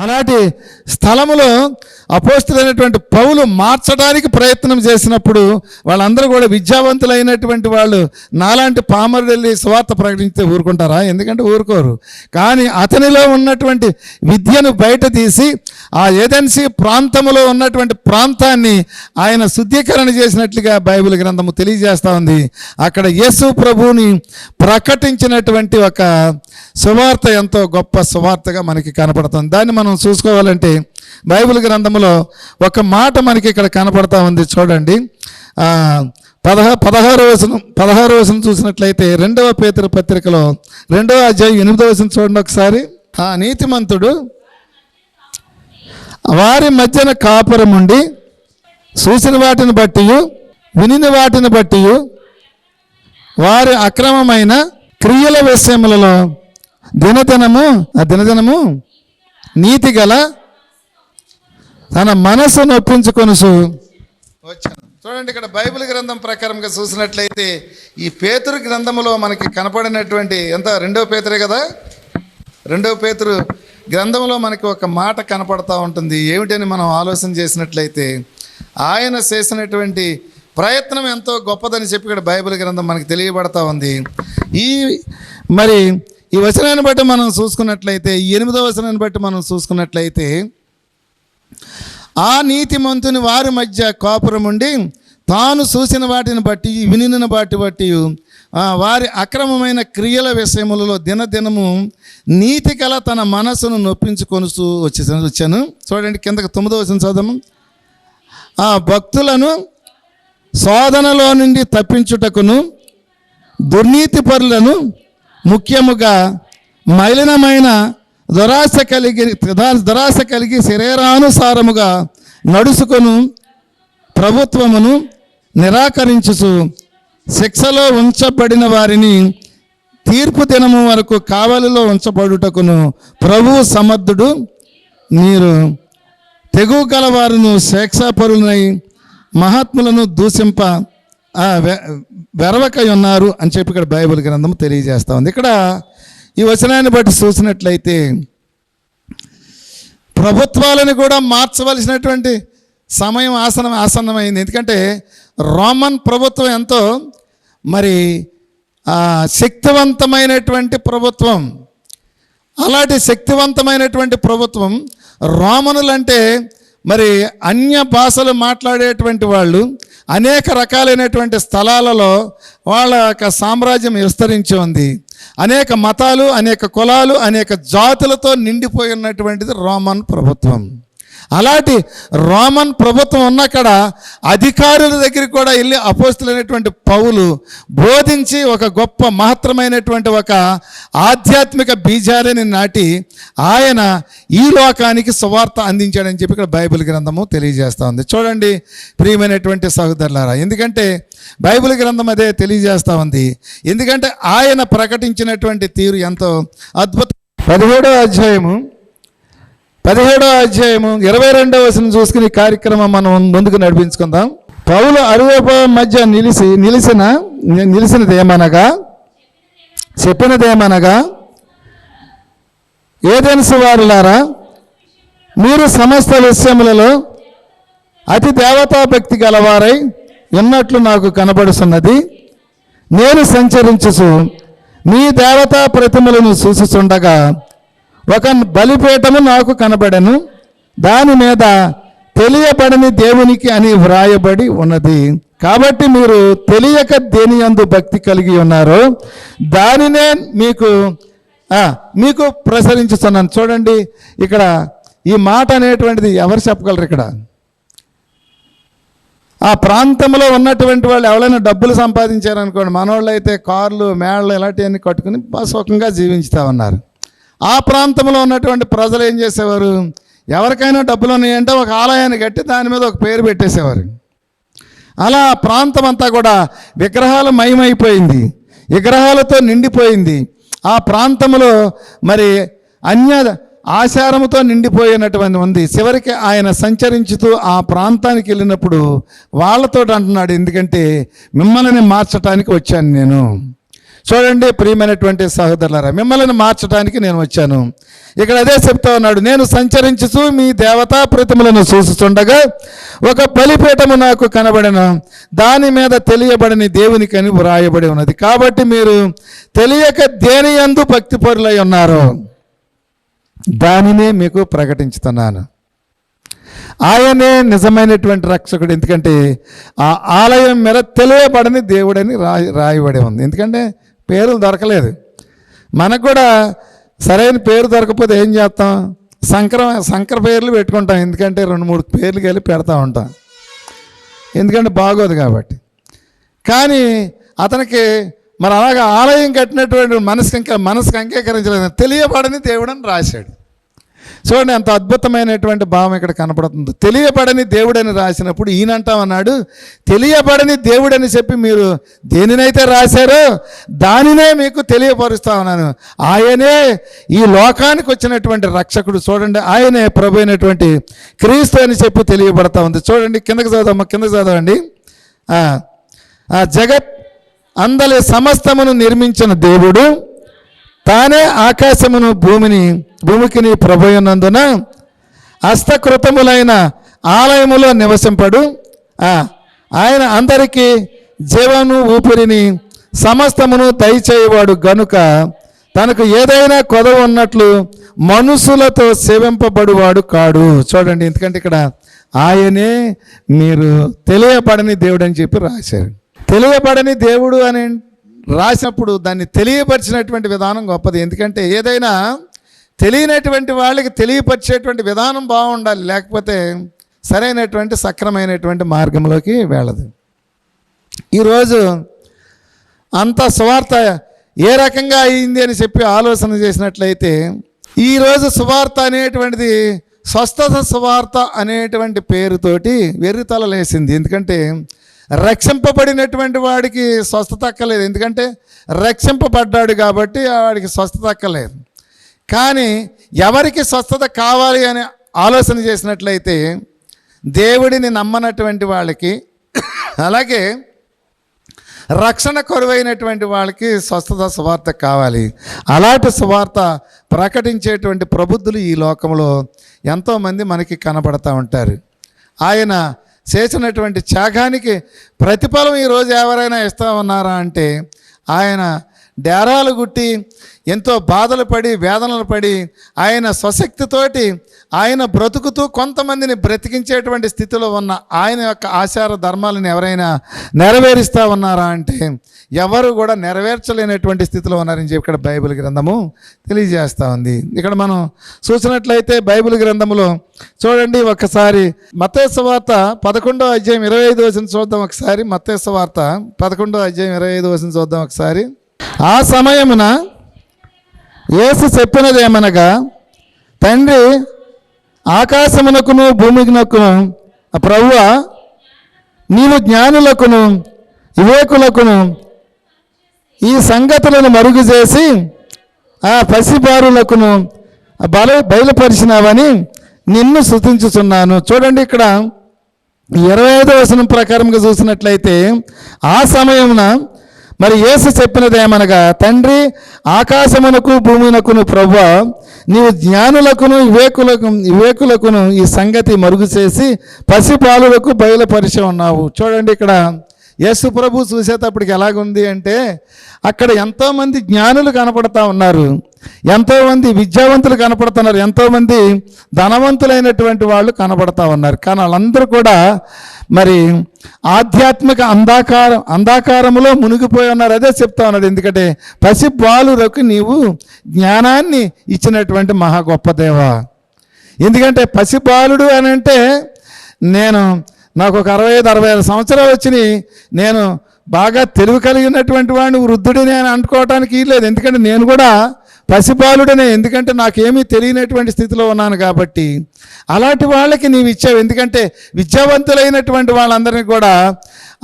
అలాంటి స్థలములో అపోస్తులైనటువంటి పౌలు మార్చడానికి ప్రయత్నం చేసినప్పుడు వాళ్ళందరూ కూడా విద్యావంతులైనటువంటి వాళ్ళు నాలాంటి పామరుడు వెళ్ళి సువార్త ప్రకటించితే ఊరుకుంటారా? ఎందుకంటే ఊరుకోరు. కానీ అతనిలో ఉన్నటువంటి విద్యను బయట తీసి ఆ ఏథెన్సీ ప్రాంతంలో ఉన్నటువంటి ప్రాంతాన్ని ఆయన శుద్ధీకరణ చేసినట్లుగా బైబిల్ గ్రంథము తెలియజేస్తూ ఉంది. అక్కడ యేసు ప్రభువుని ప్రకటించినటువంటి ఒక సువార్త ఎంతో గొప్ప సువార్తగా మనకి కనపడుతుంది. దాన్ని మనం చూసుకోవాలంటే బైబిల్ గ్రంథంలో ఒక మాట మనకి ఇక్కడ కనపడతా ఉంది. చూడండి, 16వ వచనం చూసినట్లయితే 2వ పేతురు పత్రికలో 2వ అధ్యాయం 8వ వచనం చూడండి ఒకసారి. ఆ నీతిమంతుడు వారి మధ్యన కాపురముండి చూసిన వాటిని బట్టి వినిన వాటిని బట్టి వారి అక్రమమైన క్రియల విషయములలో దినదినము నీతి గల తన మనసు నొప్పించుకొని వచ్చాను. చూడండి, ఇక్కడ బైబిల్ గ్రంథం ప్రకారంగా చూసినట్లయితే ఈ పేతురు గ్రంథంలో మనకి కనపడినటువంటి ఎంత 2వ పేతురే కదా, 2వ పేతురు గ్రంథంలో మనకి ఒక మాట కనపడతా ఉంటుంది. ఏమిటని మనం ఆలోచన చేసినట్లయితే ఆయన చేసినటువంటి ప్రయత్నం ఎంతో గొప్పదని చెప్పి ఇక్కడ బైబిల్ గ్రంథం మనకి తెలియబడతా ఉంది. ఈ వచనాన్ని బట్టి మనం చూసుకున్నట్లయితే 8వ వచనాన్ని బట్టి మనం చూసుకున్నట్లయితే ఆ నీతిమంతుని వారి మధ్య కాపురం ఉండి తాను చూసిన వాటిని బట్టి వినిన బట్టి వారి అక్రమమైన క్రియల విషయములలో దినదినము నీతి గల తన మనసును నొప్పించుకొని వచ్చాను. చూడండి, కిందకి 9వ వచనం చదవము. ఆ భక్తులను శోధనలో నుండి తప్పించుటకును దుర్నీతి పరులను ముఖ్యముగా మలినమైన దురాశ కలిగి శరీరానుసారముగా నడుచుకొను ప్రభుత్వమును నిరాకరించుచు శిక్షలో ఉంచబడిన వారిని తీర్పు దినము వరకు కావలిలో ఉంచబడుటకును ప్రభువు సమర్థుడు. మీరు తెగువ గలవారును శిక్షాపరులనై మహాత్ములను దూషింప వెరవకై ఉన్నారు అని చెప్పి ఇక్కడ బైబిల్ గ్రంథం తెలియజేస్తూ ఉంది. ఇక్కడ ఈ వచనాన్ని బట్టి చూసినట్లయితే ప్రభుత్వాలను కూడా మార్చవలసినటువంటి సమయం ఆసన్నమైంది. ఎందుకంటే రోమన్ ప్రభుత్వం ఎంతో శక్తివంతమైనటువంటి ప్రభుత్వం. అలాంటి శక్తివంతమైనటువంటి ప్రభుత్వం రోమనులంటే అన్య భాషలు మాట్లాడేటువంటి వాళ్ళు అనేక రకాలైనటువంటి స్థలాలలో వాళ్ళ యొక్క సామ్రాజ్యం విస్తరించి ఉంది. అనేక మతాలు, అనేక కులాలు, అనేక జాతులతో నిండిపోయి ఉన్నటువంటిది రోమన్ ప్రభుత్వం. అలాంటి రోమన్ ప్రభుత్వం ఉన్నక్కడ అధికారుల దగ్గరికి కూడా వెళ్ళి అపోస్తులైనటువంటి పౌలు బోధించి ఒక గొప్ప మహత్తరమైనటువంటి ఒక ఆధ్యాత్మిక బీజాలని నాటి ఆయన ఈ లోకానికి సువార్త అందించాడని చెప్పి ఇక్కడ బైబిల్ గ్రంథము తెలియజేస్తూ ఉంది. చూడండి ప్రియమైనటువంటి సహోదరులారా, ఎందుకంటే బైబిల్ గ్రంథం అదే తెలియజేస్తూ ఉంది. ఎందుకంటే ఆయన ప్రకటించినటువంటి తీరు ఎంతో అద్భుతం. 17వ అధ్యాయము 22వ వచనం చూసుకుని కార్యక్రమం మనం ముందుకు నడిపించుకుందాం. పౌలు అరియోపాగం మధ్య చెప్పినదేమనగా ఏథెన్సు వారులారా, మీరు సమస్త విషయములలో అతి దేవతా భక్తి గలవారై ఉన్నట్లు నాకు కనబడుతున్నది. నేను సంచరించుచు మీ దేవతా ప్రతిమలను చూసుచుండగా ఒక బలిపీఠము నాకు కనబడెను. దాని మీద తెలియబడని దేవునికి అని వ్రాయబడి ఉన్నది. కాబట్టి మీరు తెలియక దేని యందు భక్తి కలిగి ఉన్నారో దానినే మీకు ప్రసరించుతున్నాను. చూడండి, ఇక్కడ ఈ మాట అనేటువంటిది ఎవరు చెప్పగలరు? ఇక్కడ ఆ ప్రాంతంలో ఉన్నటువంటి వాళ్ళు ఎవరైనా డబ్బులు సంపాదించారనుకోండి, మనోళ్ళు అయితే కార్లు, మేళ్ళు ఇలాంటివన్నీ కట్టుకుని సుఖంగా జీవించుతా ఉన్నారు. ఆ ప్రాంతంలో ఉన్నటువంటి ప్రజలు ఏం చేసేవారు? ఎవరికైనా డబ్బులు ఉన్నాయంటే ఒక ఆలయాన్ని కట్టి దాని మీద ఒక పేరు పెట్టేసేవారు. అలా ప్రాంతం అంతా కూడా విగ్రహాల మయమైపోయింది, విగ్రహాలతో నిండిపోయింది. ఆ ప్రాంతంలో అన్య ఆచారముతో నిండిపోయినటువంటి ఉంది. చివరికి ఆయన సంచరించుతూ ఆ ప్రాంతానికి వెళ్ళినప్పుడు వాళ్ళతో అంటున్నాడు, ఎందుకంటే మిమ్మల్ని మార్చడానికి వచ్చాను నేను. చూడండి ప్రియమైనటువంటి సహోదరులారా, మిమ్మల్ని మార్చడానికి నేను వచ్చాను. ఇక్కడ అదే చెప్తా ఉన్నాడు, నేను సంచరించుచు మీ దేవతా ప్రతిమలను చూస్తుండగా ఒక బలిపీఠము నాకు కనబడెను, దాని మీద తెలియబడని దేవునికని వ్రాయబడి ఉన్నది. కాబట్టి మీరు తెలియక దేని యందు భక్తిపరులై ఉన్నారో దానినే మీకు ప్రకటించుతున్నాను. ఆయనే నిజమైనటువంటి రక్షకుడు. ఎందుకంటే ఆ ఆలయం మీద తెలియబడని దేవుడని రాయబడి ఉంది. ఎందుకంటే పేర్లు దొరకలేదు. మనకు కూడా సరైన పేరు దొరకకపోతే ఏం చేస్తాం? సంకర పేర్లు పెట్టుకుంటాం. ఎందుకంటే 2-3 పేర్లు కలిపి పెడతా ఉంటాం, ఎందుకంటే బాగోదు కాబట్టి. కానీ అతనికి మరి అలాగా ఆలయం కట్టినటువంటి మనసుకు అంగీకరించలేదు. తెలియబడని దేవుడని రాశాడు. చూడండి ఎంత అద్భుతమైనటువంటి భావం ఇక్కడ కనపడుతుంది. తెలియబడని దేవుడని రాసినప్పుడు ఈయనంటామన్నాడు, తెలియబడని దేవుడని చెప్పి మీరు దేనినైతే రాశారో దానినే మీకు తెలియపరుస్తా ఉన్నాను. ఆయనే ఈ లోకానికి వచ్చినటువంటి రక్షకుడు. చూడండి, ఆయనే ప్రభు అయినటువంటి క్రీస్తు అని చెప్పి తెలియబడతా ఉంది. చూడండి, కిందకి చదవండి. జగత్ అందలి సమస్తమును నిర్మించిన దేవుడు తానే ఆకాశమును భూమికిని ప్రభువునందున హస్తకృతములైన ఆలయములో నివసింపడు. ఆయన అందరికీ జీవను ఊపిరిని సమస్తమును దయచేయవాడు గనుక తనకు ఏదైనా కొదవ ఉన్నట్లు మనుషులతో సేవింపబడువాడు కాడు. చూడండి, ఎందుకంటే ఇక్కడ ఆయనే మీరు తెలియబడని దేవుడు అని చెప్పి రాశారు. తెలియబడని దేవుడు అని రాసినప్పుడు దాన్ని తెలియపరిచినటువంటి విధానం గొప్పది. ఎందుకంటే ఏదైనా తెలియనటువంటి వాళ్ళకి తెలియపరిచేటువంటి విధానం బాగుండాలి, లేకపోతే సరైనటువంటి సక్రమైనటువంటి మార్గంలోకి వెళ్ళదు. ఈరోజు అంత సువార్త ఏ రకంగా అయింది అని చెప్పి ఆలోచన చేసినట్లయితే, ఈరోజు సువార్త అనేటువంటిది స్వస్థత సువార్త అనేటువంటి పేరుతోటి వెర్రితలలేసింది. ఎందుకంటే రక్షింపబడినటువంటి వాడికి స్వస్థత అక్కలేదు, ఎందుకంటే రక్షింపబడ్డాడు కాబట్టి వాడికి స్వస్థత అక్కలేదు. కానీ ఎవరికి స్వస్థత కావాలి అని ఆలోచన చేసినట్లయితే దేవుడిని నమ్మనటువంటి వాళ్ళకి, అలాగే రక్షణ కొరవైనటువంటి వాళ్ళకి స్వస్థత సువార్త కావాలి. అలాంటి సువార్త ప్రకటించేటువంటి ప్రబుద్ధులు ఈ లోకంలో ఎంతోమంది మనకి కనబడతా ఉంటారు. ఆయన చేసినటువంటి త్యాగానికి ప్రతిఫలం ఈరోజు ఎవరైనా ఇస్తామన్నారా అంటే, ఆయన డేరాలు గుట్టి ఎంతో బాధలు పడి వేదనలు పడి ఆయన స్వశక్తితోటి ఆయన బ్రతుకుతూ కొంతమందిని బ్రతికించేటువంటి స్థితిలో ఉన్న ఆయన యొక్క ఆచార ధర్మాలను ఎవరైనా నెరవేరుస్తూ ఉన్నారా అంటే ఎవరు కూడా నెరవేర్చలేనటువంటి స్థితిలో ఉన్నారని చెప్పి ఇక్కడ బైబిల్ గ్రంథము తెలియజేస్తూ ఉంది. ఇక్కడ మనం చూసినట్లయితే బైబిల్ గ్రంథంలో చూడండి, ఒకసారి మత్తయి సువార్త 11వ అధ్యాయం 25వ వచనం చూద్దాం. ఒకసారి మత్తయి సువార్త 11వ అధ్యాయం 25వ వచనం చూద్దాం ఒకసారి. ఆ సమయమున యేసు చెప్పినదేమనగా, తండ్రి ఆకాశమునకును భూమికునకును ప్రభువా, నీవు జ్ఞానులకును వివేకులకును ఈ సంగతులను మరుగు చేసి ఆ పసిబారులకును బయలుపరిచినావని నిన్ను స్తుతించుచున్నాను. చూడండి, ఇక్కడ 25వ వచనం ప్రకారంగా చూసినట్లయితే, ఆ సమయమున మరి యేసు చెప్పినదేమనగా, తండ్రి ఆకాశమునకు భూమినకును ప్రభువా, నీవు జ్ఞానులకును వివేకులకును ఈ సంగతి మరుగు చేసి పసిపాలులకు బయలుపరిచి ఉన్నావు. చూడండి, ఇక్కడ యేసు ప్రభు చూసేటప్పటికి ఎలాగుంది అంటే, అక్కడ ఎంతోమంది జ్ఞానులు కనపడతా ఉన్నారు, ఎంతోమంది విద్యావంతులు కనపడుతున్నారు, ఎంతోమంది ధనవంతులైనటువంటి వాళ్ళు కనపడతా ఉన్నారు. కానీ వాళ్ళందరూ కూడా మరి ఆధ్యాత్మిక అంధకారములో మునిగిపోయి ఉన్నారు. అదే చెప్తా ఉన్నాడు. ఎందుకంటే పసిబాలులకు నీవు జ్ఞానాన్ని ఇచ్చినటువంటి మహా గొప్ప దేవా. ఎందుకంటే పసిబాలుడు అని అంటే, నాకు ఒక 65-66 సంవత్సరాలు వచ్చినాయి, నేను బాగా తెలివి కలిగినటువంటి వాడిని వృద్ధుడిని అని అనుకోవటానికి లేదు. ఎందుకంటే నేను కూడా పసిబాలుడనే, ఎందుకంటే నాకేమీ తెలియనటువంటి స్థితిలో ఉన్నాను కాబట్టి. అలాంటి వాళ్ళకి నీవు ఇచ్చావు. ఎందుకంటే విద్యావంతులైనటువంటి వాళ్ళందరినీ కూడా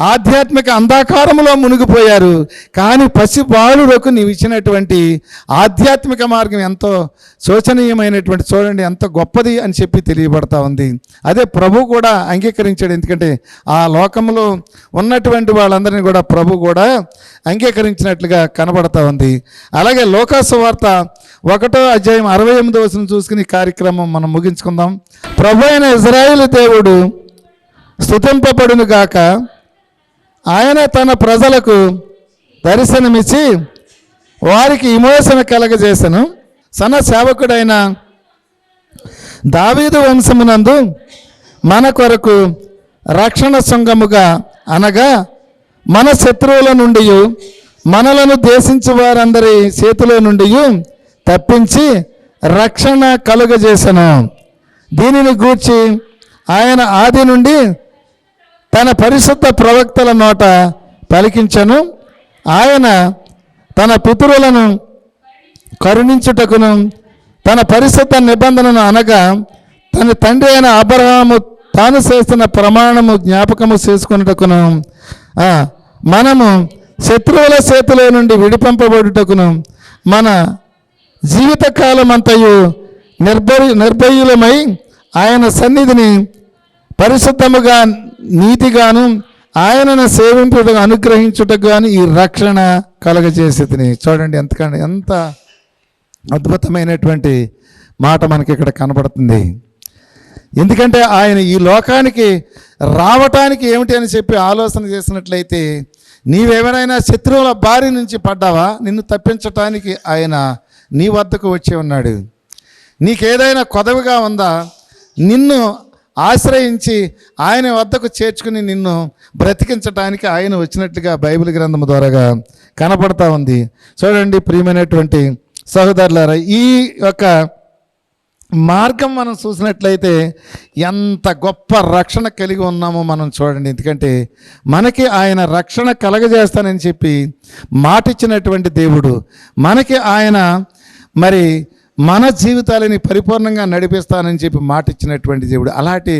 ఆధ్యాత్మిక అంధకారములో మునిగిపోయారు. కానీ పసిబాలురకు నీవు ఇచ్చినటువంటి ఆధ్యాత్మిక మార్గం ఎంతో శోచనీయమైనటువంటి, చూడండి ఎంత గొప్పది అని చెప్పి తెలియబడతా ఉంది. అదే ప్రభు కూడా అంగీకరించాడు. ఎందుకంటే ఆ లోకంలో ఉన్నటువంటి వాళ్ళందరినీ కూడా ప్రభు కూడా అంగీకరించినట్లుగా కనబడతా ఉంది. అలాగే లోకాసు వార్త 1వ అధ్యాయం 68వ వచనం చూసుకుని కార్యక్రమం మనం ముగించుకుందాం. ప్రభు అయిన ఇశ్రాయేలు దేవుడు స్తుతింపబడును గాక. ఆయన తన ప్రజలకు దర్శనమిచ్చి వారికి విమోచన కలగజేసెను. సన సేవకుడైన దావీదు వంశమునందు మన కొరకు రక్షణ శృంగముగా, అనగా మన శత్రువుల నుండి మనలను దేశించు వారందరి చేతిలో నుండి తప్పించి రక్షణ కలుగజేసెను. దీనిని గూర్చి ఆయన ఆది నుండి తన పరిశుద్ధ ప్రవక్తల నోట పలికించెను. ఆయన తన పితరులను కరుణించుటకును తన పరిశుద్ధ నిబంధనను, అనగా తన తండ్రి అయిన అబ్రహాము తాను చేస్తున్న ప్రమాణము జ్ఞాపకము చేసుకున్నటకును, మనము శత్రువుల చేతిలో నుండి విడిపింపబడుటకును మన జీవితకాలమంతయు నిర్భయులమై ఆయన సన్నిధిని పరిశుద్ధముగా నీతిగాను ఆయనను సేవింపుటకు అనుగ్రహించుటకు గాను ఈ రక్షణ కలగజేసేది. చూడండి ఎంత అద్భుతమైనటువంటి మాట మనకి ఇక్కడ కనబడుతుంది. ఎందుకంటే ఆయన ఈ లోకానికి రావటానికి ఏమిటి అని చెప్పి ఆలోచన చేసినట్లయితే, నీవెవరైనా శత్రువుల బారి నుంచి పడ్డావా, నిన్ను తప్పించటానికి ఆయన నీ వద్దకు వచ్చి ఉన్నాడు. నీకేదైనా కొదవగా ఉందా, నిన్ను ఆశ్రయించి ఆయన వద్దకు చేర్చుకుని నిన్ను బ్రతికించటానికి ఆయన వచ్చినట్లుగా బైబిల్ గ్రంథం ద్వారాగా కనపడతా ఉంది. చూడండి ప్రియమైనటువంటి సహోదరులారా, ఈ యొక్క మార్గం మనం చూసినట్లయితే ఎంత గొప్ప రక్షణ కలిగి ఉన్నామో మనం చూడండి. ఎందుకంటే మనకి ఆయన రక్షణ కలగజేస్తానని చెప్పి మాటిచ్చినటువంటి దేవుడు, మనకి ఆయన మరి మన జీవితాలని పరిపూర్ణంగా నడిపిస్తానని చెప్పి మాటిచ్చినటువంటి దేవుడు, అలాంటి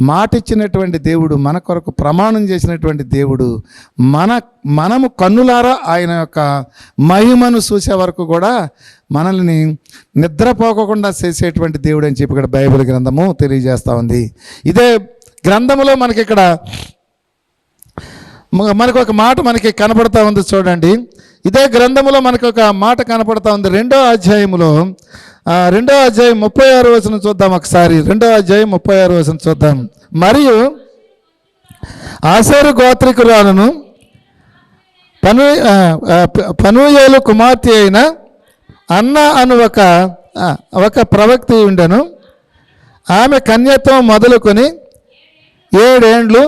మాటిచ్చినటువంటి దేవుడు, మన కొరకు ప్రమాణం చేసినటువంటి దేవుడు, మనము కన్నులారా ఆయన యొక్క మహిమను చూసే వరకు కూడా మనల్ని నిద్రపోకుండా చేసేటువంటి దేవుడు అని చెప్పి ఇక్కడ బైబిల్ గ్రంథము తెలియజేస్తూ ఉంది. ఇదే గ్రంథములో మనకి ఇక్కడ మనకు ఒక మాట మనకి కనపడతా ఉంది. చూడండి, ఇదే గ్రంథములో మనకు ఒక మాట కనపడతా ఉంది. 2వ అధ్యాయములో 2వ అధ్యాయం 36వ వచనం చూద్దాం ఒకసారి. 2వ అధ్యాయం 36వ వచనం చూద్దాం. మరియు ఆషేరు గోత్రికురాలను పనూయేలు కుమార్తె అయిన అన్న అను ఒక ప్రవక్త ఉండెను. ఆమె కన్యత్వం మొదలుకొని 7 ఏండ్లు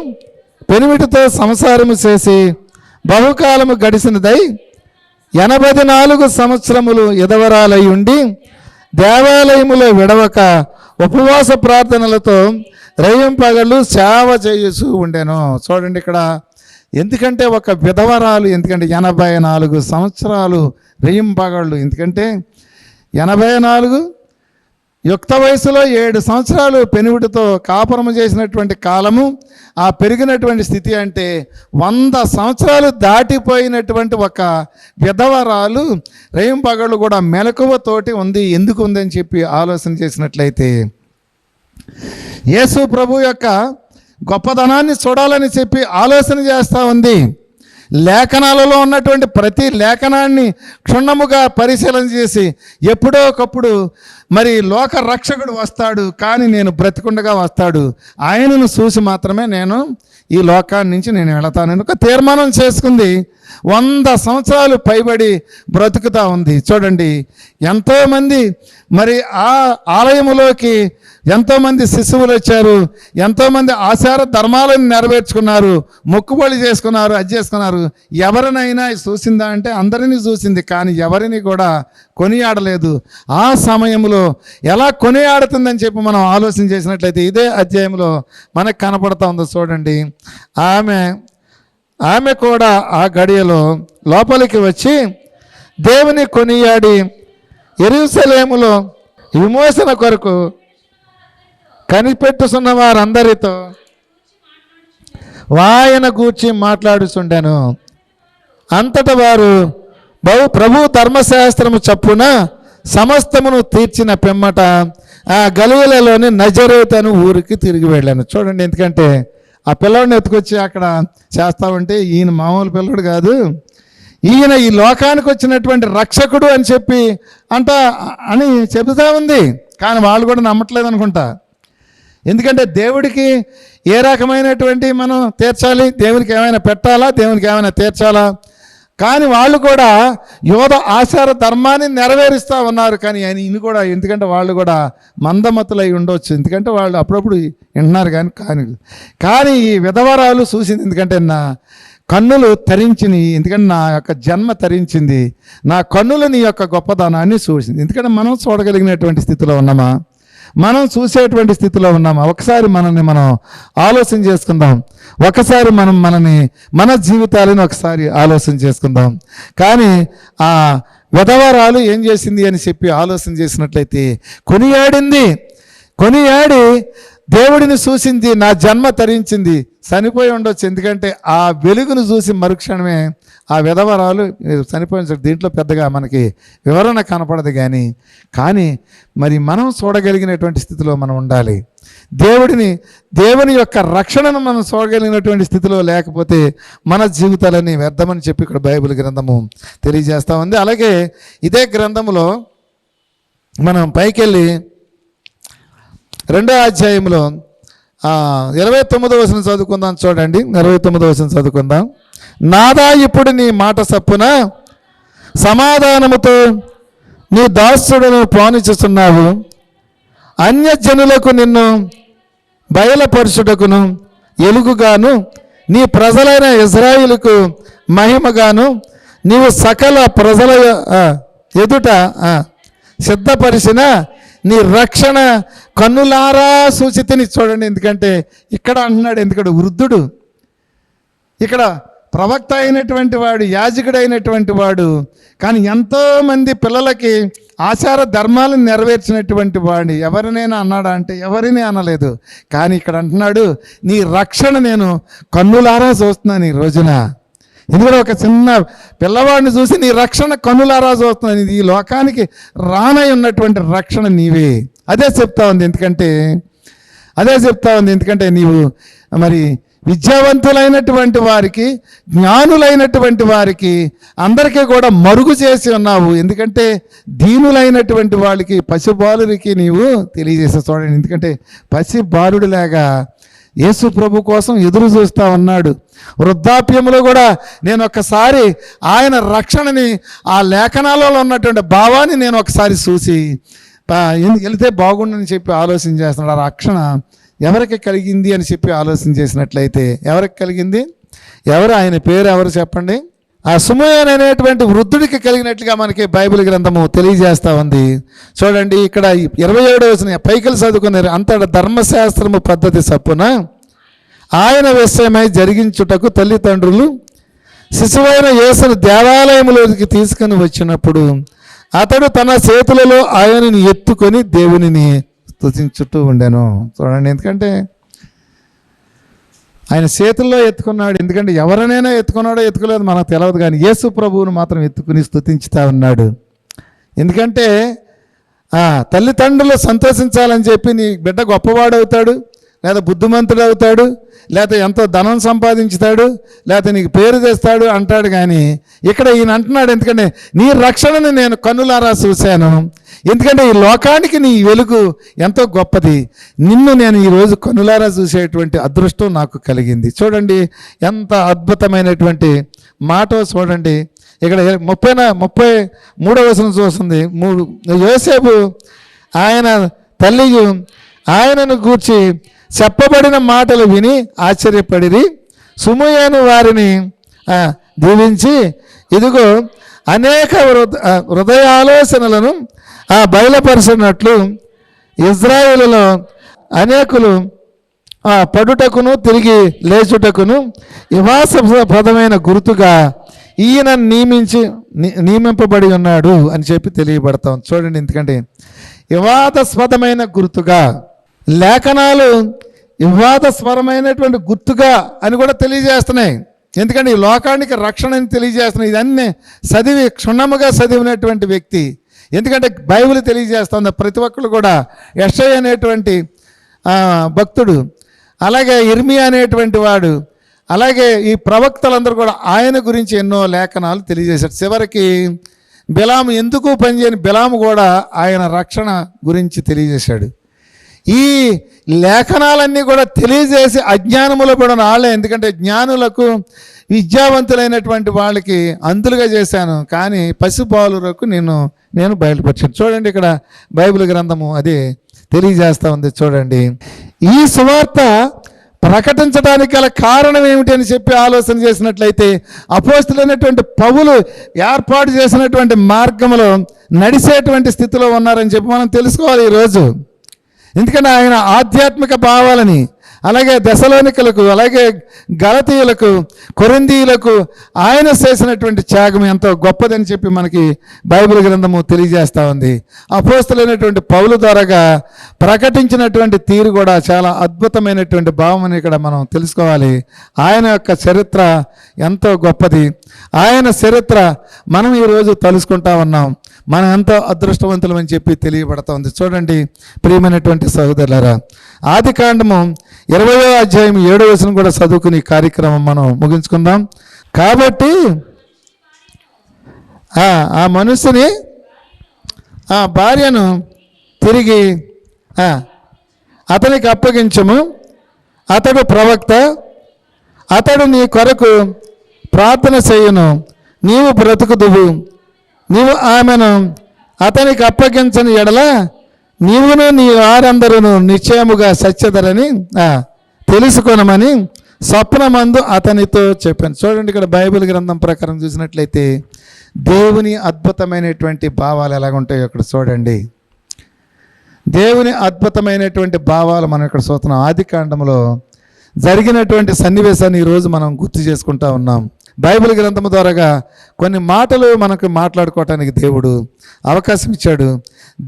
పెనిమిటితో సంసారము చేసి బహుకాలము గడిచినదై 84 సంవత్సరములు ఎదవరాలై ఉండి దేవాలయములో విడవక ఉపవాస ప్రార్థనలతో రేయింపగళ్ళు సేవ చేస్తూ ఉండెను. చూడండి ఇక్కడ, ఎందుకంటే ఒక విధవరాలు, ఎందుకంటే 84 సంవత్సరాలు రేయింపగళ్ళు, ఎందుకంటే 84 యుక్త వయసులో 7 సంవత్సరాలు పెనుగుడితో కాపురము చేసినటువంటి కాలము, ఆ పెరిగినటువంటి స్థితి అంటే 100 సంవత్సరాలు దాటిపోయినటువంటి ఒక విధవరాలు రేయింపగళ్ళు కూడా మెలకువతోటి ఉంది. ఎందుకు ఉందని చెప్పి ఆలోచన చేసినట్లయితే, యేసు ప్రభు యొక్క గొప్పదనాన్ని చూడాలని చెప్పి ఆలోచన చేస్తూ ఉంది. లేఖనాలలో ఉన్నటువంటి ప్రతి లేఖనాన్ని క్షుణ్ణముగా పరిశీలన చేసి ఎప్పుడో ఒకప్పుడు మరి లోక రక్షకుడు వస్తాడు, కానీ నేను బ్రతికుండగా వస్తాడు, ఆయనను చూసి మాత్రమే నేను ఈ లోకాన్ని నుంచి నేను వెళతానని ఒక తీర్మానం చేసుకుంది. 100 సంవత్సరాలు పైబడి బ్రతుకుతూ ఉంది. చూడండి, ఎంతోమంది మరి ఆ ఆలయములోకి ఎంతోమంది శిశువులు వచ్చారు, ఎంతోమంది ఆచార ధర్మాలను నెరవేర్చుకున్నారు, మొక్కుబడి చేసుకున్నారు, అది చేసుకున్నారు. ఎవరినైనా చూసిందా అంటే అందరినీ చూసింది, కానీ ఎవరిని కూడా కొనియాడలేదు. ఆ సమయంలో ఎలా కొనియాడుతుందని చెప్పి మనం ఆలోచన చేసినట్లయితే ఇదే అధ్యాయంలో మనకు కనపడుతూ ఉందో చూడండి. ఆమె కూడా ఆ గడియలో లోపలికి వచ్చి దేవుని కొనియాడి యెరూషలేములో విమోచన కొరకు కనిపెట్టుతున్న వారందరితో ఆయన గూర్చి మాట్లాడుచుండెను. అంతటా వారు ప్రభు ధర్మశాస్త్రము చప్పున సమస్తమును తీర్చిన పిమ్మట ఆ గలిలయలోని నజరేతు అను ఊరికి తిరిగి వెళ్ళాను. చూడండి, ఎందుకంటే ఆ పిల్లడిని ఎత్తుకొచ్చి అక్కడ చేస్తామంటే ఈయన మామూలు పిల్లడు కాదు, ఈయన ఈ లోకానికి వచ్చినటువంటి రక్షకుడు అని చెప్పి అని చెబుతా ఉంది. కానీ వాళ్ళు కూడా నమ్మట్లేదు అనుకుంటా. ఎందుకంటే దేవుడికి ఏ రకమైనటువంటి మనం తీర్చాలి, దేవునికి ఏమైనా పెట్టాలా, దేవునికి ఏమైనా తీర్చాలా, కానీ వాళ్ళు కూడా యోధ ఆచార ధర్మాన్ని నెరవేరుస్తూ ఉన్నారు. కానీ ఈయన కూడా, ఎందుకంటే వాళ్ళు కూడా మందమతులై ఉండవచ్చు, ఎందుకంటే వాళ్ళు అప్పుడప్పుడు వింటున్నారు కానీ ఈ విధవరాలు చూసింది. ఎందుకంటే నా కన్నులు తరించినవి, ఎందుకంటే నా యొక్క జన్మ తరించింది, నా కన్నులు నీ యొక్క గొప్పదనాన్ని చూసింది. ఎందుకంటే మనం చూడగలిగినటువంటి స్థితిలో ఉన్నామా, మనం చూసేటువంటి స్థితిలో ఉన్నామా? ఒకసారి మనల్ని మనం ఆలోచన చేసుకుందాం. ఒకసారి మన జీవితాలను ఒకసారి ఆలోచన చేసుకుందాం. కానీ ఆ విధవరాలు ఏం చేసింది అని చెప్పి ఆలోచన చేసినట్లయితే కొనియాడి దేవుడిని చూసింది, నా జన్మ తరించింది. చనిపోయి ఉండొచ్చు, ఎందుకంటే ఆ వెలుగును చూసి మరుక్షణమే ఆ విధవరాలు చనిపోయిన. దీంట్లో పెద్దగా మనకి వివరణ కనపడదు. కానీ మరి మనం చూడగలిగినటువంటి స్థితిలో మనం ఉండాలి. దేవుని యొక్క రక్షణను మనం చూడగలిగినటువంటి స్థితిలో లేకపోతే మన జీవితాలని వ్యర్థమని చెప్పి ఇక్కడ బైబిల్ గ్రంథము తెలియజేస్తూ ఉంది. అలాగే ఇదే గ్రంథములో మనం పైకెళ్ళి 2వ అధ్యాయంలో 29వ వచనం చదువుకుందాం. చూడండి, 29వ వచనం చదువుకుందాం. నాదా ఇప్పుడు నీ మాట చప్పున సమాధానముతో నీ దాసుడును పోనిచుస్తున్నావు. అన్యజనులకు నిన్ను బయలుపరచుటకును ఎలుగుగాను, నీ ప్రజలైన ఇశ్రాయేలుకు మహిమగాను నీవు సకల ప్రజల ఎదుట సిద్ధపరిచిన నీ రక్షణ కన్నులారా సూచితని. చూడండి, ఎందుకంటే ఇక్కడ అంటున్నాడు, ఎందుకంటే వృద్ధుడు, ఇక్కడ ప్రవక్త అయినటువంటి వాడు, యాజకుడైనటువంటి వాడు, కానీ ఎంతోమంది పిల్లలకి ఆచార ధర్మాలను నెరవేర్చినటువంటి వాడిని ఎవరినైనా అన్నాడా అంటే ఎవరిని అనలేదు. కానీ ఇక్కడ అంటున్నాడు, నీ రక్షణ నేను కన్నులారా చూస్తున్నాను ఈ రోజున. ఎందుకంటే ఒక చిన్న పిల్లవాడిని చూసి నీ రక్షణ కన్నులారా చూస్తున్నాను. ఈ లోకానికి రానై ఉన్నటువంటి రక్షణ నీవే. అదే చెప్తా ఉంది. ఎందుకంటే నీవు మరి విద్యావంతులైనటువంటి వారికి, జ్ఞానులైనటువంటి వారికి అందరికీ కూడా మరుగు చేసి ఉన్నావు. ఎందుకంటే దీనులైనటువంటి వాళ్ళకి, పసిబాలురికి నీవు తెలియజేసే. చూడండి, ఎందుకంటే పసిబాలుడిలాగా యేసు ప్రభు కోసం ఎదురు చూస్తూ ఉన్నాడు. వృద్ధాప్యంలో కూడా నేను ఒక్కసారి ఆయన రక్షణని, ఆ లేఖనాలలో ఉన్నటువంటి భావాన్ని నేను ఒకసారి చూసి వెళితే బాగుండని చెప్పి ఆలోచన చేస్తున్నాడు. ఆ రక్షణ ఎవరికి కలిగింది అని చెప్పి ఆలోచన చేసినట్లయితే ఎవరికి కలిగింది? ఆయన పేరు ఎవరు చెప్పండి? ఆ సుమయోన్ అనేటువంటి వృద్ధుడికి కలిగినట్లుగా మనకి బైబిల్ గ్రంథము తెలియజేస్తూ ఉంది. చూడండి, ఇక్కడ 27వ వచనం పైకలు చదువుకున్నారు. అంతటా ధర్మశాస్త్రము పద్ధతి చప్పున ఆయన విషయమై జరిగించుటకు తల్లిదండ్రులు శిశువైన యేసును దేవాలయంలోకి తీసుకుని వచ్చినప్పుడు అతడు తన చేతులలో ఆయనని ఎత్తుకొని దేవునిని స్తుతించుతూ ఉండెను. చూడండి, ఎందుకంటే ఆయన చేతుల్లో ఎత్తుకున్నాడు. ఎందుకంటే ఎవరినైనా ఎత్తుకున్నాడో ఎత్తుకోలేదు మనకు తెలియదు, కానీ యేసు ప్రభువును మాత్రం ఎత్తుకుని స్తుతించుతా ఉన్నాడు. ఎందుకంటే తల్లిదండ్రులు సంతోషించాలని చెప్పి నీ బిడ్డ గొప్పవాడవుతాడు, లేదా బుద్ధిమంతుడు అవుతాడు, లేకపోతే ఎంతో ధనం సంపాదించుతాడు, లేకపోతే నీకు పేరు తెస్తాడు అంటాడు. కానీ ఇక్కడ ఈయన అంటున్నాడు, ఎందుకంటే నీ రక్షణను నేను కన్నులారా చూశాను. ఎందుకంటే ఈ లోకానికి నీ వెలుగు ఎంతో గొప్పది. నిన్ను నేను ఈరోజు కన్నులారా చూసేటువంటి అదృష్టం నాకు కలిగింది. చూడండి ఎంత అద్భుతమైనటువంటి మాట. చూడండి, ఇక్కడ 33వ వచనం చూస్తుంది. యోసేపు ఆయన తల్లియు ఆయనను గూర్చి చెప్పబడిన మాటలు విని ఆశ్చర్యపడిరి. సుమయోను వారిని దీవించి, ఇదిగో అనేక హృదయాలోచనలను బయలుపరిచినట్లు ఇజ్రాయేలులో అనేకులు పడుటకును తిరిగి లేచుటకును వివాసప్రదమైన గుర్తుగా ఈయన నియమింపబడి ఉన్నాడు అని చెప్పి తెలియబడతాం. చూడండి, ఎందుకంటే వివాదాస్పదమైన గుర్తుగా లేఖనాలు వివాద స్వరమైనటువంటి గుర్తుగా అని కూడా తెలియజేస్తున్నాయి. ఎందుకంటే ఈ లోకానికి రక్షణ అని తెలియజేస్తున్నాయి. ఇదన్నీ క్షుణ్ణముగా చదివినటువంటి వ్యక్తి. ఎందుకంటే బైబిల్ తెలియజేస్తుంది. ప్రతి ఒక్కరు కూడా యెషయా అనేటువంటి భక్తుడు, అలాగే ఇర్మియా అనేటువంటి వాడు, అలాగే ఈ ప్రవక్తలందరూ కూడా ఆయన గురించి ఎన్నో లేఖనాలు తెలియజేశారు. చివరికి బిలాము ఎందుకు పనిచేయని బిలాము కూడా ఆయన రక్షణ గురించి తెలియజేశాడు. ఈ లేఖనాలన్నీ కూడా తెలియజేసి అజ్ఞానములో పడిన వాళ్ళే. ఎందుకంటే జ్ఞానులకు విద్యావంతులైనటువంటి వాళ్ళకి అంతులుగా చేశాను, కానీ పసిబాలురకు నేను బయలుపరిచాను. చూడండి ఇక్కడ బైబిల్ గ్రంథము అది తెలియజేస్తూ ఉంది. చూడండి, ఈ సువార్త ప్రకటించడానికి గల కారణం ఏమిటి అని చెప్పి ఆలోచన చేసినట్లయితే అపోస్తులైనటువంటి పౌలు ఏర్పాటు చేసినటువంటి మార్గంలో నడిచేటువంటి స్థితిలో ఉన్నారని చెప్పి మనం తెలుసుకోవాలి ఈరోజు. ఎందుకంటే ఆయన ఆధ్యాత్మిక భావాలని, అలాగే దశలోనికలకు, అలాగే గలతీయులకు, కొరింథీయులకు ఆయన చేసినటువంటి త్యాగం ఎంతో గొప్పదని చెప్పి మనకి బైబిల్ గ్రంథము తెలియజేస్తూ ఉంది. అపోస్తులైనటువంటి పౌలు ద్వారాగా ప్రకటించినటువంటి తీరు కూడా చాలా అద్భుతమైనటువంటి భావం అని ఇక్కడ మనం తెలుసుకోవాలి. ఆయన యొక్క చరిత్ర ఎంతో గొప్పది. ఆయన చరిత్ర మనం ఈరోజు తలుసుకుంటా ఉన్నాం. మనం ఎంతో అదృష్టవంతులం అని చెప్పి తెలియబడతా ఉంది. చూడండి ప్రియమైనటువంటి సహోదరులారా, ఆదికాండము 20వ అధ్యాయం 7వ వచనం కూడా చదువుకుని కార్యక్రమం మనం ముగించుకుందాం. కాబట్టి ఆ మనుషుని ఆ భార్యను తిరిగి అతనికి అప్పగించము, అతడు ప్రవక్త, అతడు నీ కొరకు ప్రార్థన చేయును, నీవు బ్రతుకుదువు. నీవు ఆమెను అతనికి అప్పగించని ఎడల నీవును నీ వారందరూ నిశ్చయముగా సత్యధరని తెలుసుకొనమని స్వప్నమందు అతనితో చెప్పాను. చూడండి, ఇక్కడ బైబిల్ గ్రంథం ప్రకారం చూసినట్లయితే దేవుని అద్భుతమైనటువంటి భావాలు ఎలాగుంటాయో ఇక్కడ చూడండి. దేవుని అద్భుతమైనటువంటి భావాలు మనం ఇక్కడ చూస్తున్నాం. ఆదికాండంలో జరిగినటువంటి సన్నివేశాన్ని ఈరోజు మనం గుర్తు చేసుకుంటా ఉన్నాం. బైబిల్ గ్రంథం ద్వారాగా కొన్ని మాటలు మనకు మాట్లాడుకోవటానికి దేవుడు అవకాశం ఇచ్చాడు.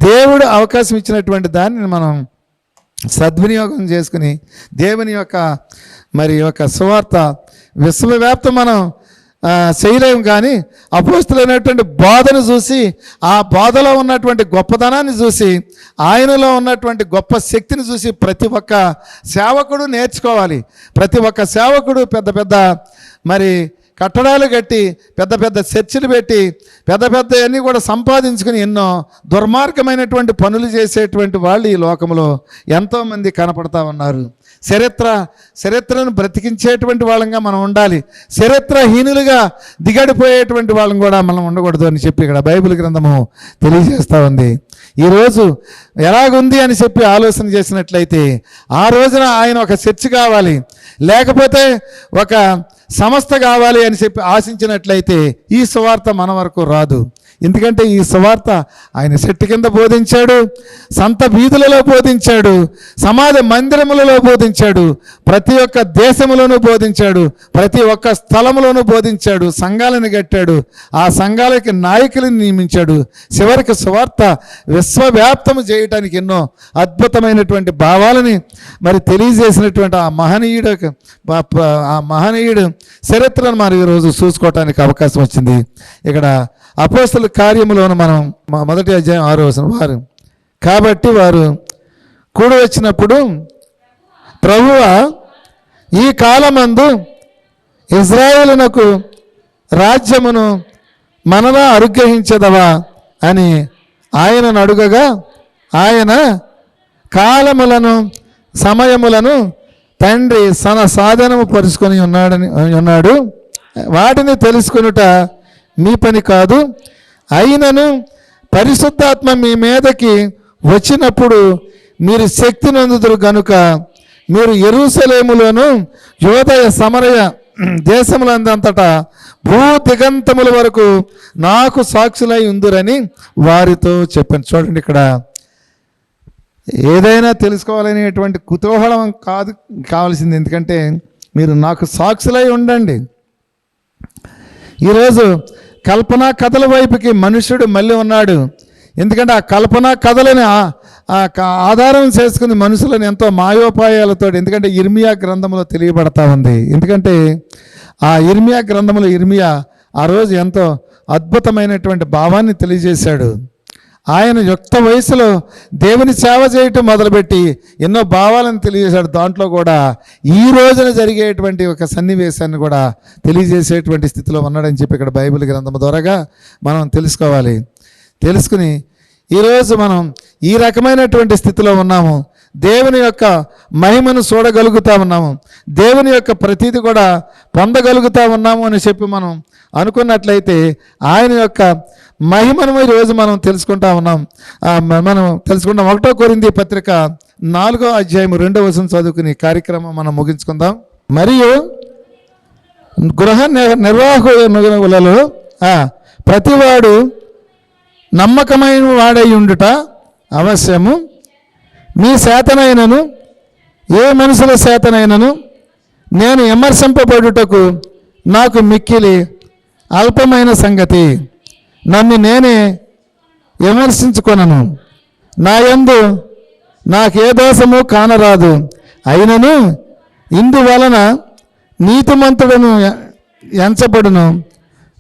దేవుడు అవకాశం ఇచ్చినటువంటి దానిని మనం సద్వినియోగం చేసుకుని దేవుని యొక్క సువార్త విశ్వవ్యాప్తం మనం చేయలేము. కానీ అపోస్తులైనటువంటి బోధను చూసి, ఆ బోధలో ఉన్నటువంటి గొప్పదనాన్ని చూసి, ఆయనలో ఉన్నటువంటి గొప్ప శక్తిని చూసి ప్రతి ఒక్క సేవకుడు నేర్చుకోవాలి. ప్రతి ఒక్క సేవకుడు పెద్ద పెద్ద కట్టడాలు కట్టి, పెద్ద పెద్ద చర్చిలు పెట్టి, పెద్ద అన్నీ కూడా సంపాదించుకుని ఎన్నో దుర్మార్గమైనటువంటి పనులు చేసేటువంటి వాళ్ళు ఈ లోకంలో ఎంతోమంది కనపడతా ఉన్నారు. చరిత్రను బ్రతికించేటువంటి వాళ్ళంగా మనం ఉండాలి. చరిత్రహీనులుగా దిగడిపోయేటువంటి వాళ్ళం కూడా మనం ఉండకూడదు అని చెప్పి ఇక్కడ బైబిల్ గ్రంథము తెలియజేస్తూ ఉంది. ఈరోజు ఎలాగుంది అని చెప్పి ఆలోచన చేసినట్లయితే, ఆ రోజున ఆయన ఒక చర్చి కావాలి, లేకపోతే ఒక సంస్థ కావాలి అని చెప్పి ఆశించినట్లయితే ఈ సువార్త మన వరకు రాదు. ఎందుకంటే ఈ సువార్త ఆయన చెట్టు కింద బోధించాడు, సంత వీధులలో బోధించాడు, సమాజ మందిరములలో బోధించాడు, ప్రతి ఒక్క దేశములోనూ బోధించాడు, ప్రతి ఒక్క స్థలములోనూ బోధించాడు, సంఘాలను కట్టాడు, ఆ సంఘాలకి నాయకులను నియమించాడు. చివరికి సువార్త విశ్వవ్యాప్తము చేయటానికి ఎన్నో అద్భుతమైనటువంటి భావాలని తెలియజేసినటువంటి ఆ మహనీయుడు చరిత్రను మనం ఈరోజు చూసుకోవటానికి అవకాశం వచ్చింది. ఇక్కడ అపోస్తలుల కార్యములోను మనం 1వ అధ్యాయం 6వ వచనం, వారు కాబట్టి వారు కూడి వచ్చినప్పుడు, ప్రభువా ఈ కాలమందు ఇశ్రాయేలునకు రాజ్యమును మనలా అనుగ్రహించదవా అని ఆయనను అడుగగా, ఆయన కాలములను సమయములను తండ్రి తన సాధనము పరుచుకొని ఉన్నాడు, వాటిని తెలుసుకొనుట మీ పని కాదు. అయినను పరిశుద్ధాత్మ మీ మీదకి వచ్చినప్పుడు మీరు శక్తి నందుదురు గనుక మీరు యెరూషలేములోను యోదయ సమరయ దేశములందంతటా భూ దిగంతముల వరకు నాకు సాక్షులై ఉందురని వారితో చెప్పాను. చూడండి, ఇక్కడ ఏదైనా తెలుసుకోవాలనేటువంటి కుతూహలం కావాల్సింది. ఎందుకంటే మీరు నాకు సాక్షులై ఉండండి. ఈరోజు కల్పనా కథల వైపుకి మనుషుడు మళ్ళీ ఉన్నాడు. ఎందుకంటే ఆ కల్పన కథలని ఆధారం చేసుకుని మనుషులను ఎంతో మాయోపాయాలతో, ఎందుకంటే ఇర్మియా గ్రంథంలో తెలియబడతా ఉంది. ఎందుకంటే ఆ ఇర్మియా గ్రంథంలో ఇర్మియా ఆ రోజు ఎంతో అద్భుతమైనటువంటి భావాన్ని తెలియజేశాడు. ఆయన యుక్త వయసులో దేవుని సేవ చేయటం మొదలుపెట్టి ఎన్నో భావాలను తెలియజేశాడు. దాంట్లో కూడా ఈ రోజున జరిగేటువంటి ఒక సన్నివేశాన్ని కూడా తెలియజేసేటువంటి స్థితిలో ఉన్నాడని చెప్పి ఇక్కడ బైబిల్ గ్రంథం ద్వారాగా మనం తెలుసుకోవాలి. తెలుసుకుని ఈరోజు మనం ఈ రకమైనటువంటి స్థితిలో ఉన్నాము. దేవుని యొక్క మహిమను చూడగలుగుతా ఉన్నాము, దేవుని యొక్క ప్రతీది కూడా పొందగలుగుతా ఉన్నాము అని చెప్పి మనం అనుకున్నట్లయితే ఆయన యొక్క మహిమను ఈరోజు మనం తెలుసుకుంటా ఉన్నాం. మనం తెలుసుకుంటాం. 1 కొరింథీ పత్రిక 4వ అధ్యాయం 2వ వచనం చదువుకుని కార్యక్రమం మనం ముగించుకుందాం. మరియు గృహ నిర్వాహకులలో ప్రతివాడు నమ్మకమైన వాడై ఉండుట అవశ్యము. మీ చేతనైనను ఏ మనుషుల చేతనైనను నేను విమర్శింపబడుటకు నాకు మిక్కిలి అల్పమైన సంగతి. నన్ను నేనే విమర్శించుకొనను, నా యందు నాకే దోషము కానరాదు. అయినను ఇందువలన నీతిమంతుడను ఎంచబడును,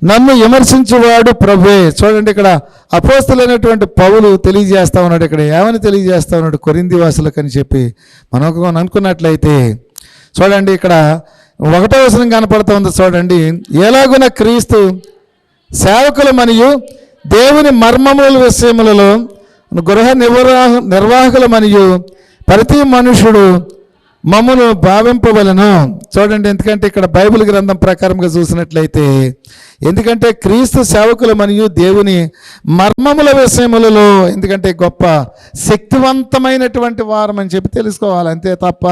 నన్ను విమర్శించువాడు ప్రభువే. చూడండి, ఇక్కడ అపోస్తలుడైనటువంటి పౌలు తెలియజేస్తా ఉన్నాడు. ఇక్కడ ఏమని తెలియజేస్తా ఉన్నాడు కొరింథీ వాసులకు అని చెప్పి మనం అనుకున్నట్లయితే చూడండి, ఇక్కడ 1వ వచనం కనపడుతూ ఉంది. చూడండి, ఎలాగున క్రీస్తు సేవకులు మరియు దేవుని మర్మముల విషయములలో గృహ నిర్వాహకులు మరియు ప్రతి మనుషుడు మమ్మను భావింపవలను. చూడండి, ఎందుకంటే ఇక్కడ బైబిల్ గ్రంథం ప్రకారంగా చూసినట్లయితే, ఎందుకంటే క్రీస్తు సేవకులు మరియు దేవుని మర్మముల విషయములలో, ఎందుకంటే గొప్ప శక్తివంతమైనటువంటి వారం అని చెప్పి తెలుసుకోవాలి, అంతే తప్ప.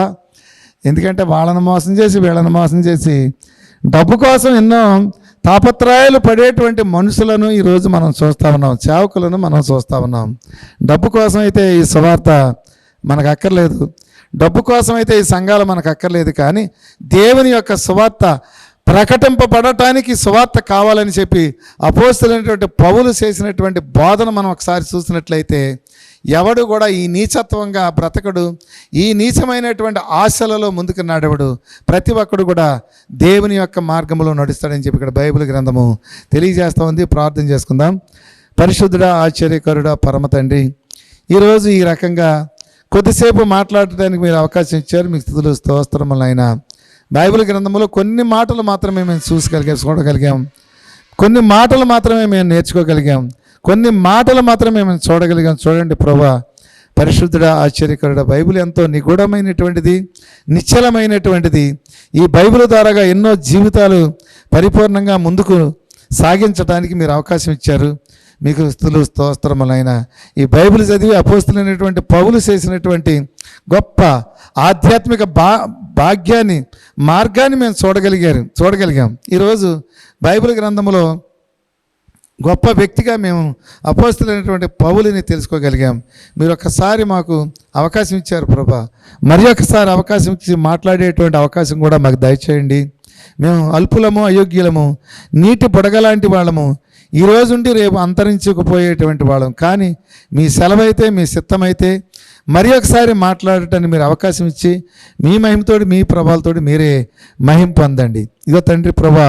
ఎందుకంటే వాళ్ళను మోసం చేసి వీళ్ళని మోసం చేసి డబ్బు కోసం ఎన్నో తాపత్రయాలు పడేటువంటి మనుషులను ఈరోజు మనం చూస్తూ ఉన్నాం, సేవకులను మనం చూస్తూ ఉన్నాం. డబ్బు కోసం అయితే ఈ సువార్త మనకు అక్కర్లేదు, డబ్బు కోసం అయితే ఈ సంఘాలు మనకు అక్కర్లేదు. కానీ దేవుని యొక్క సువార్త ప్రకటింపబడటానికి సువార్త కావాలని చెప్పి అపోస్తలుడైనటువంటి పౌలు చేసినటువంటి బోధన మనం ఒకసారి చూసినట్లయితే, ఎవడు కూడా ఈ నీచత్వంగా బ్రతకడు, ఈ నీచమైనటువంటి ఆశలలో ముందుకు నడవడు. ప్రతి ఒక్కడు కూడా దేవుని యొక్క మార్గంలో నడుస్తాడని చెప్పి ఇక్కడ బైబిల్ గ్రంథము తెలియజేస్తూ ఉంది. ప్రార్థన చేసుకుందాం. పరిశుద్ధుడా, ఆశ్చర్యకరుడా, పరమ తండ్రి, ఈరోజు ఈ రకంగా కొద్దిసేపు మాట్లాడటానికి మీరు అవకాశం ఇచ్చారు. మీకు స్తుతులు స్తోత్రములు అయినా. బైబిల్ గ్రంథంలో కొన్ని మాటలు మాత్రమే మేము చూడగలిగాం, కొన్ని మాటలు మాత్రమే మేము నేర్చుకోగలిగాం, కొన్ని మాటలు మాత్రమే మేము చూడగలిగాం. చూడండి ప్రభా, పరిశుద్ధుడా, ఆశ్చర్యకరుడా, బైబిల్ ఎంతో నిగూఢమైనటువంటిది, నిశ్చలమైనటువంటిది. ఈ బైబిల్ ద్వారాగా ఎన్నో జీవితాలు పరిపూర్ణంగా ముందుకు సాగించడానికి మీరు అవకాశం ఇచ్చారు. మీకు స్తుతులు స్తోత్రములైన. ఈ బైబిల్ చదివి అపోస్తలుడైనటువంటి పౌలు చేసినటువంటి గొప్ప ఆధ్యాత్మిక భాగ్యాన్ని, మార్గాన్ని మేము చూడగలిగాం. ఈరోజు బైబిల్ గ్రంథంలో గొప్ప వ్యక్తిగా మేము అపోస్తలుడైనటువంటి పౌలుని తెలుసుకోగలిగాం. మీరు ఒకసారి మాకు అవకాశం ఇచ్చారు ప్రభా, మరి ఒకసారి అవకాశం ఇచ్చి మాట్లాడేటువంటి అవకాశం కూడా మాకు దయచేయండి. మేము అల్పులము, అయోగ్యులము, నీటి బుడగలాంటి వాళ్ళము, ఈ రోజుండి రేపు అంతరించుకుపోయేటువంటి వాళ్ళం. కానీ మీ సెలవైతే, మీ చిత్తమైతే మరి ఒకసారి మాట్లాడటానికి మీరు అవకాశం ఇచ్చి మీ మహిమతోటి, మీ ప్రభావాలతోటి మీరే మహిమ పొందండి. ఇదిగో తండ్రి ప్రభా,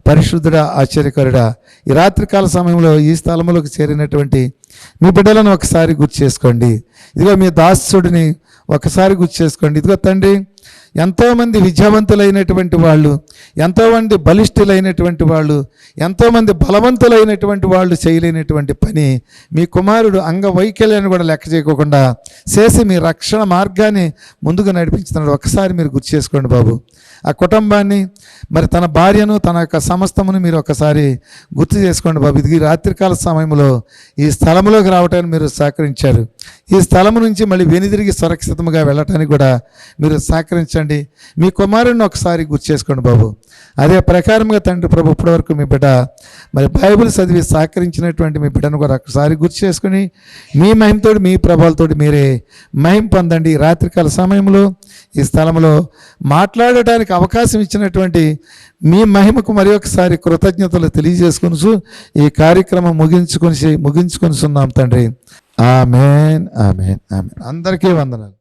పరిశుద్ధుడా, ఆశ్చర్యకరుడా, ఈ రాత్రికాల సమయంలో ఈ స్థలంలోకి చేరినటువంటి మీ బిడ్డలను ఒకసారి గుర్తు చేసుకోండి. ఇదిగో మీ దాసుడిని ఒకసారి గుర్తు చేసుకోండి. ఇదిగో తండ్రి, ఎంతోమంది విద్యావంతులైనటువంటి వాళ్ళు, ఎంతోమంది బలిష్ఠులైనటువంటి వాళ్ళు, ఎంతోమంది బలవంతులైనటువంటి వాళ్ళు చేయలేనటువంటి పని మీ కుమారుడు అంగవైకల్యాన్ని కూడా లెక్క చేయకుండా చేసి మీ రక్షణ మార్గాన్ని ముందుకు నడిపించుతున్నాడు. ఒకసారి మీరు గుర్తు చేసుకోండి బాబు. ఆ కుటుంబాన్ని, మరి తన భార్యను, తన యొక్క సమస్తమును మీరు ఒకసారి గుర్తు చేసుకోండి బాబు. ఇది రాత్రికాల సమయంలో ఈ స్థలంలోకి రావడానికి మీరు సహకరించారు. ఈ స్థలం నుంచి మళ్ళీ వెనుదిరిగి సురక్షితంగా వెళ్ళటానికి కూడా మీరు సహకరించండి ఉండండి. మీ కుమారుడిని ఒకసారి గుర్తు చేసుకోండి బాబు. అదే ప్రకారంగా తండ్రి ప్రభు ఇప్పటివరకు మీ బిడ్డ మరి బైబిల్ చదివి సహకరించినటువంటి మీ బిడ్డను కూడా ఒకసారి గుర్తు చేసుకుని మీ మహిమతోటి మీ ప్రభావాలతోటి మీరే మహిమ పొందండి. రాత్రికాల సమయంలో ఈ స్థలంలో మాట్లాడటానికి అవకాశం ఇచ్చినటువంటి మీ మహిమకు మరి ఒకసారి కృతజ్ఞతలు తెలియజేసుకొని ఈ కార్యక్రమం ముగించుకొని ఉన్నాం తండ్రి. ఆమేన్, ఆమేన్, ఆమేన్. అందరికీ వందనాలు.